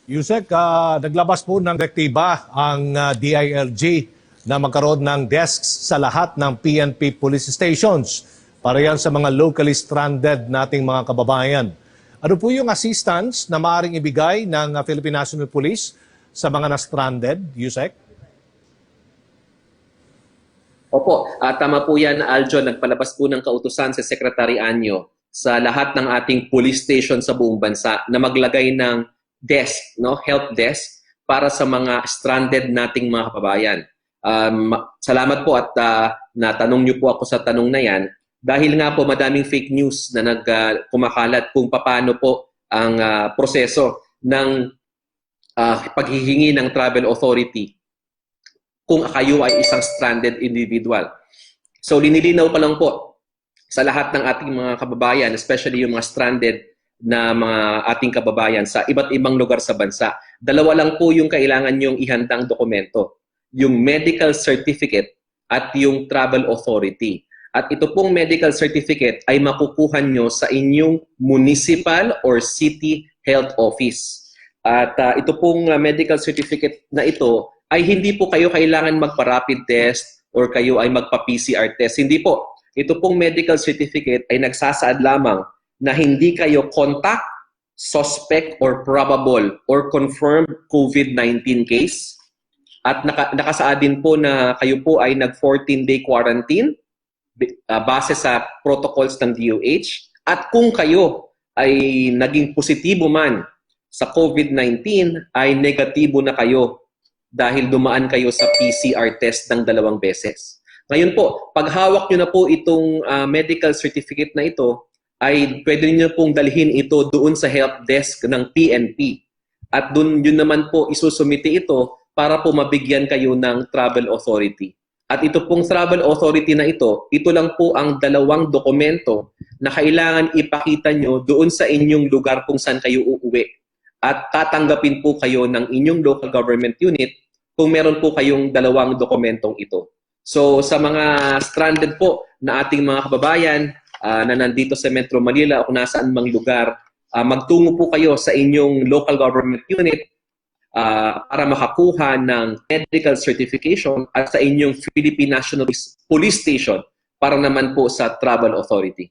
Yusek, naglabas po ng direktiba ang DILG na magkaroon ng desks sa lahat ng PNP police stations para yan sa mga locally stranded nating mga kababayan. Ano po yung assistance na maaaring ibigay ng Philippine National Police sa mga na-stranded, Yusek? Opo, tama po yan, Aljo. Nagpalabas po ng kautusan sa Secretary Anyo sa lahat ng ating police station sa buong bansa na maglagay ng desk, help desk para sa mga stranded nating mga kababayan. Salamat po at natanong niyo po ako sa tanong na yan dahil nga po madaming fake news na kumakalat kung paano po ang proseso ng paghihingi ng travel authority kung kayo ay isang stranded individual. So linilinaw pa lang po sa lahat ng ating mga kababayan, especially yung mga stranded na mga ating kababayan sa iba't ibang lugar sa bansa. Dalawa lang po yung kailangan nyong ihandang dokumento. Yung medical certificate at yung travel authority. At ito pong medical certificate ay makukuha nyo sa inyong municipal or city health office. At ito pong medical certificate na ito ay hindi po kayo kailangan magpa-rapid test or kayo ay magpa-PCR test. Hindi po. Ito pong medical certificate ay nagsasaad lamang na hindi kayo contact, suspect, or probable or confirmed COVID-19 case. At nakasaad din po na kayo po ay nag-14-day quarantine base sa protocols ng DOH. At kung kayo ay naging positibo man sa COVID-19, ay negatibo na kayo dahil dumaan kayo sa PCR test ng 2 beses. Ngayon po, pag hawak nyo na po itong medical certificate na ito, ay pwede niyo pong dalhin ito doon sa help desk ng PNP. At doon yun naman po isusumite ito para po mabigyan kayo ng travel authority. At ito pong travel authority na ito lang po ang 2 dokumento na kailangan ipakita nyo doon sa inyong lugar kung saan kayo uuwi. At tatanggapin po kayo ng inyong local government unit kung meron po kayong 2 dokumentong ito. So sa mga stranded po na ating mga kababayan, na nandito sa Metro Manila o kung nasaan mang lugar, magtungo po kayo sa inyong local government unit para makakuha ng medical certification at sa inyong Philippine National Police Station para naman po sa travel authority.